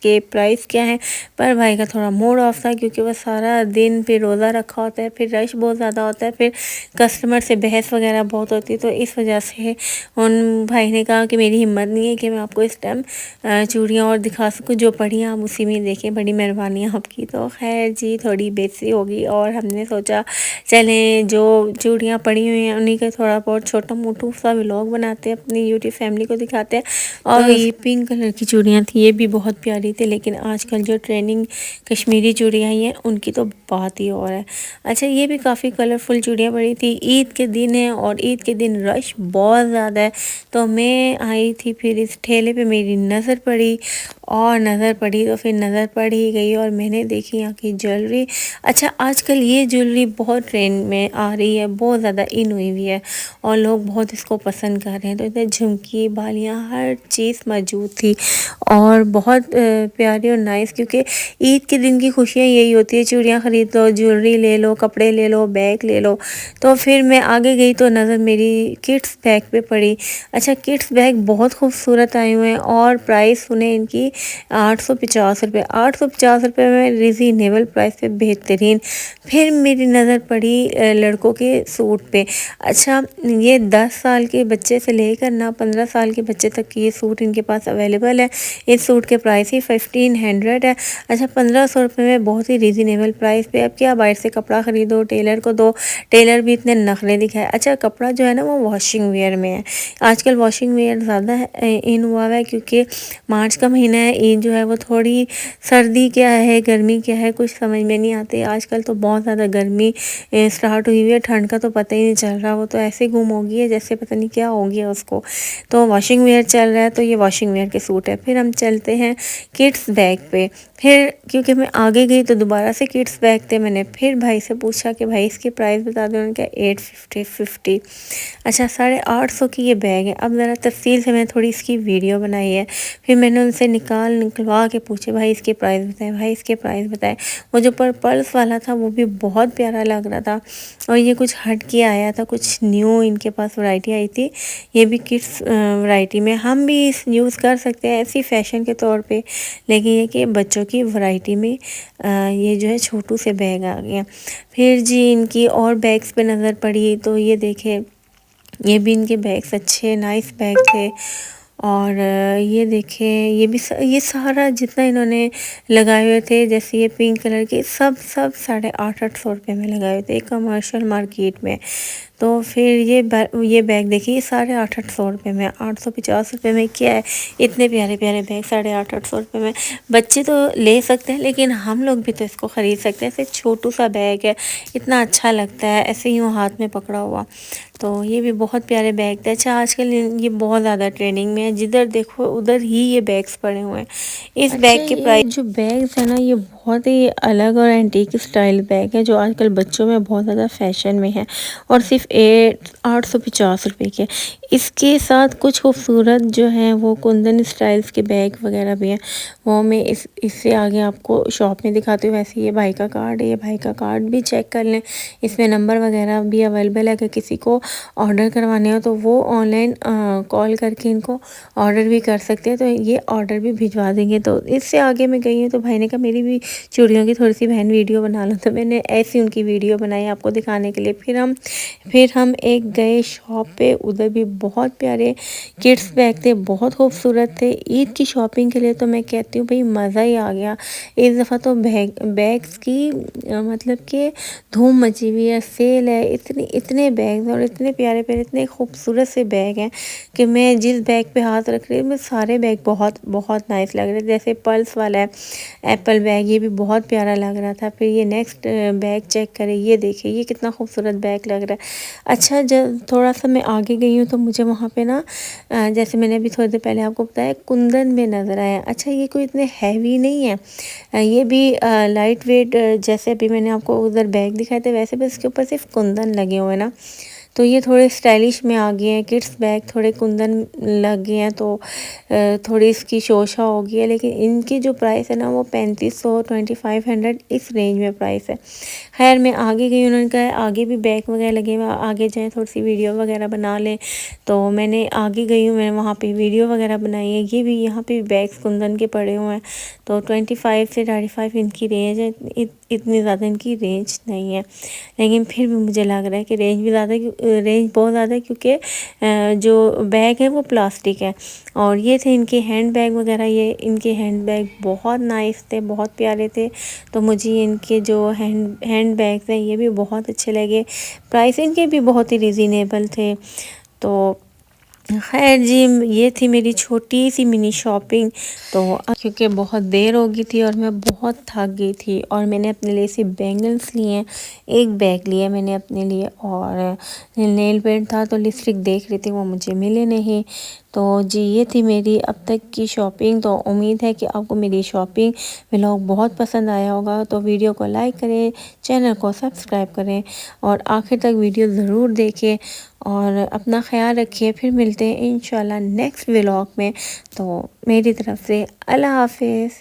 کے پرائس کیا ہیں، پر بھائی کا تھوڑا موڈ آف تھا کیونکہ وہ سارا دن پھر روزہ رکھا ہوتا ہے، پھر رش بہت زیادہ ہوتا ہے، پھر کسٹمر سے بحث وغیرہ بہت ہوتی ہے، تو اس وجہ سے ان بھائی نے کہا کہ میری ہمت نہیں ہے کہ میں آپ کو اس ٹائم چوڑیاں اور دکھا سکوں، جو پڑھی آپ اسی میں دیکھیں، بڑی مہربانی آپ کی۔ تو خیر جی تھوڑی بےعزتی ہوگی اور ہم نے سوچا چلیں جو چوڑیاں پڑی ہوئی ہیں انہیں کا تھوڑا بہت چھوٹا موٹو سا ولاگ بناتے ہیں، اپنی یوٹیوب فیملی کو دکھاتے ہیں۔ اور یہ پنک کلر کی چوڑیاں تھیں، یہ بھی بہت پیاری تھی، لیکن آج کل جو ٹریننگ کشمیری چوڑیاں ہیں ان کی تو بات ہی اور ہے۔ اچھا یہ بھی کافی کلرفل چوڑیاں پڑی تھی، عید کے دن ہے اور عید کے دن رش بہت زیادہ ہے، تو میں آئی تھی، پھر اس ٹھیلے پہ میری نظر پڑی تو پھر نظر پڑ ہی گئی اور میں نے دیکھی یہاں کی جیولری۔ اچھا آج کل یہ جیولری بہت ٹرینڈ میں آ رہی ہے، بہت زیادہ ان ہوئی ہوئی ہے اور لوگ بہت اس کو پسند کر رہے ہیں، تو ادھر جھمکی بالیاں ہر چیز موجود تھی اور بہت پیاری اور نائس، کیونکہ عید کے دن کی خوشیاں یہی ہوتی ہے، چوڑیاں خرید لو، جیولری لے لو، کپڑے لے لو، بیگ لے لو۔ تو پھر میں آگے گئی تو نظر میری کڈس بیگ پہ پڑی۔ اچھا کڈس بیگ بہت خوبصورت آئے ہوئے ہیں اور پرائس انہیں ان کی 850 روپے، 850 روپے میں ریزینیبل پرائس پہ بہترین۔ پھر میری نظر پڑی لڑکوں کے سوٹ پہ۔ اچھا یہ 10 سال کے بچے سے لے کر 15 سال کے بچے تک کی یہ سوٹ ان کے پاس اویلیبل ہے۔ اس سوٹ کے پرائس ہی 1500 ہے۔ اچھا 1500 روپے میں بہت ہی ریزینیبل پرائس پہ۔ اب کیا باہر سے کپڑا خریدو، ٹیلر کو دو، ٹیلر بھی اتنے نخرے دکھائے۔ اچھا کپڑا جو ہے نا وہ واشنگ ویئر میں ہے، آج کل واشنگ ویئر زیادہ ان ہوا ہوا ہے، کیونکہ مارچ کا مہینہ ہے، عید جو ہے وہ تھوڑی سردی کیا ہے گرمی کیا ہے کچھ سمجھ میں نہیں آتے۔ آج کل تو بہت زیادہ گرمی سٹارٹ ہوئی ہوئی ہے، ٹھنڈ کا تو پتہ ہی نہیں چل رہا، وہ تو ایسے گم ہو گئی ہے جیسے پتہ نہیں کیا ہو گیا اس کو۔ تو واشنگ ویئر چل رہا ہے، تو یہ واشنگ ویئر کے سوٹ ہے۔ پھر ہم چلتے ہیں کڈس بیگ پہ۔ پھر کیونکہ میں آگے گئی تو دوبارہ سے کڈس بیگ تھے، میں نے پھر بھائی سے پوچھا کہ بھائی اس کی پرائس بتا دیں، انہوں نے کہا 850۔ اچھا 850 کی یہ بیگ ہے۔ اب ذرا تفصیل سے میں نے تھوڑی اس کی ویڈیو بنائی ہے، پھر میں نے ان سے نکلوا کے پوچھے بھائی اس کے پرائس بتائیں، بھائی اس کے پرائس بتائیں۔ وہ جو پرلس والا تھا وہ بھی بہت پیارا لگ رہا تھا اور یہ کچھ ہٹ کے آیا تھا، کچھ نیو ان کے پاس ورائٹی آئی تھی، یہ بھی کڈس ورائٹی میں۔ ہم بھی یوز کر سکتے ہیں ایسی فیشن کے طور پہ، لیکن یہ کہ بچوں کی ورائٹی میں یہ جو ہے چھوٹو سے بیگ آ گیا۔ پھر جی ان کی اور بیگس پہ نظر پڑی تو یہ دیکھیں یہ بھی ان کے بیگس اچھے نائس بیگ تھے، اور یہ دیکھیں یہ بھی یہ سارا جتنا انہوں نے لگائے ہوئے تھے، جیسے یہ پنک کلر کے سب 850 روپے میں لگائے ہوئے تھے کمرشل مارکیٹ میں۔ تو پھر یہ بیگ دیکھیے یہ 850 روپے میں، 850 روپے میں کیا ہے، اتنے پیارے پیارے بیگ 850 روپے میں بچے تو لے سکتے ہیں، لیکن ہم لوگ بھی تو اس کو خرید سکتے ہیں۔ ایسے چھوٹو سا بیگ ہے، اتنا اچھا لگتا ہے ایسے ہی وہ ہاتھ میں پکڑا ہوا، تو یہ بھی بہت پیارے بیگ تھے۔ اچھا آج کل یہ بہت زیادہ ٹریننگ میں ہے، جدھر دیکھو ادھر ہی یہ بیگس پڑے ہوئے ہیں۔ اس بیگ کے پرائس جو بیگس ہیں نا یہ بہت ہی الگ اور اینٹیک اسٹائل بیگ ہے، جو آج کل بچوں میں بہت زیادہ فیشن میں ہے، اور صرف 850 روپے کے۔ اس کے ساتھ کچھ خوبصورت جو ہیں وہ کندن اسٹائلز کے بیگ وغیرہ بھی ہیں، وہ میں اس سے آگے آپ کو شاپ میں دکھاتی ہوں۔ ویسے یہ بھائی کا کارڈ ہے، یہ بھائی کا کارڈ بھی چیک کر لیں، اس میں نمبر وغیرہ بھی اویلیبل ہے، اگر کسی کو آرڈر کروانے ہو تو وہ آن لائن کال کر کے ان کو آرڈر بھی کر سکتے ہیں، تو یہ آرڈر بھی بھجوا دیں گے۔ تو اس سے آگے میں گئی ہوں تو بھائی نے کہا میری بھی چوڑیوں کی تھوڑی سی بہن ویڈیو بنا لو، تو میں نے ایسی ان کی ویڈیو بنائی آپ کو دکھانے کے لیے۔ پھر ہم ایک گئے شاپ پہ، ادھر بھی بہت پیارے کڈس بیگ تھے، بہت خوبصورت تھے۔ عید کی شاپنگ کے لیے تو میں کہتی ہوں بھئی مزہ ہی آ گیا، اس دفعہ تو بیگس کی مطلب کہ دھوم مچی ہوئی ہے، سیل ہے، اتنے بیگ اور اتنے پیارے پیارے اتنے خوبصورت سے بیگ ہیں کہ میں جس بیگ پہ ہاتھ رکھ رہی ہوں میں سارے بیگ بہت بہت نائس لگ رہے، جیسے پلس والا ہے ایپل بیگ، یہ بھی بہت پیارا لگ رہا تھا۔ پھر یہ نیکسٹ بیگ چیک کریں، یہ دیکھیں یہ کتنا خوبصورت بیگ لگ رہا ہے۔ اچھا جب تھوڑا سا میں آگے گئی ہوں تو مجھے وہاں پہ نا جیسے میں نے ابھی تھوڑی دیر پہلے آپ کو بتایا کندن میں نظر آیا۔ اچھا یہ کوئی اتنے ہیوی نہیں ہے، یہ بھی لائٹ ویٹ، جیسے ابھی میں نے آپ کو ادھر بیگ دکھائے تھے ویسے، بس اس کے اوپر صرف کندن لگے ہوئے نا، تو یہ تھوڑے اسٹائلش میں آ گئے ہیں، کڈس بیگ تھوڑے کندن لگ گئے ہیں، تو تھوڑی اس کی شوشہ ہو گئی ہے، لیکن ان کی جو پرائس ہے نا وہ 3500 2500 اس رینج میں پرائس ہے۔ خیر میں آگے گئی، انہوں نے کہا آگے بھی بیگ وغیرہ لگے ہوئے، آگے جائیں تھوڑی سی ویڈیو وغیرہ بنا لیں، تو میں نے آگے گئی ہوں، میں نے وہاں پہ ویڈیو وغیرہ بنائی ہے۔ یہ بھی یہاں پہ بیگس کندن کے پڑے ہوئے ہیں، تو 25 سے 35 ان کی رینج ہے، اتنی زیادہ ان کی رینج نہیں ہے، لیکن پھر بھی مجھے لگ رہا ہے کہ رینج بھی زیادہ رینج بہت زیادہ ہے، کیونکہ جو بیگ ہے وہ پلاسٹک ہے۔ اور یہ تھے ان کے ہینڈ بیگ وغیرہ، یہ ان کے ہینڈ بیگ بہت نائس تھے، بہت پیارے تھے، تو مجھے ان کے جو ہینڈ بیگز ہیں یہ بھی بہت اچھے لگے، پرائس ان کے بھی بہت ہی ریزینیبل تھے۔ تو خیر جی، یہ تھی میری چھوٹی سی منی شاپنگ، تو کیونکہ بہت دیر ہو گئی تھی اور میں بہت تھک گئی تھی، اور میں نے اپنے لیے سے بینگلس لیے ہیں، ایک بیگ لیا میں نے اپنے لیے، اور نیل پینٹ تھا تو لپسٹک دیکھ رہی تھی، وہ مجھے ملے نہیں۔ تو جی یہ تھی میری اب تک کی شاپنگ، تو امید ہے کہ آپ کو میری شاپنگ ولاگ بہت پسند آیا ہوگا، تو ویڈیو کو لائک کریں، چینل کو سبسکرائب کریں، اور آخر تک ویڈیو ضرور دیکھیں، اور اپنا خیال رکھیے۔ پھر ملتے ہیں انشاءاللہ نیکسٹ ولاگ میں، تو میری طرف سے اللہ حافظ۔